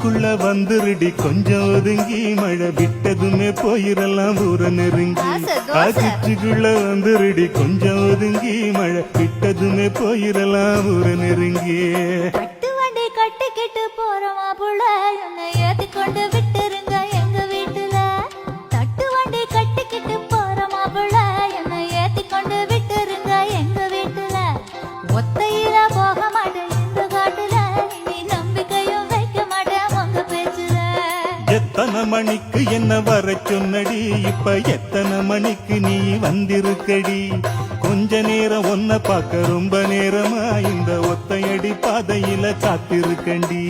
குள்ள வந்துருடி கொஞ்சம் ஒதுங்கி மழை விட்டதுமே போயிடலாம் ஊர நெருங்கி காற்றுக்குள்ள வந்துருடி கொஞ்சம் ஒதுங்கி மழை விட்டதுமே போயிடலாம் ஊர நெருங்கி கட்டு வண்டி கட்டிக்கிட்டு போறமா புள்ள என்னை ஏத்தி கொண்டு விட்டுருங்க எங்க வீட்டுல தட்டு வண்டி கட்டிக்கிட்டு போறமா புள்ள என்னை ஏத்தி கொண்டு விட்டுருங்க எங்க வீட்டுல ஒத்தையில போக மாட்டேன் இந்த காட்டுல இனி நம்பிக்கையும் வைக்க மாட்டேன் உங்க பேச்சுல எத்தனை மணிக்கு என்ன வர சொன்னடி இப்ப எத்தனை மணிக்கு நீ வந்திருக்கடி கொஞ்ச நேரம் ஒன்ன பார்க்க ரொம்ப நேரமா இந்த ஒத்தையடி பாதையில காத்திருக்கண்டி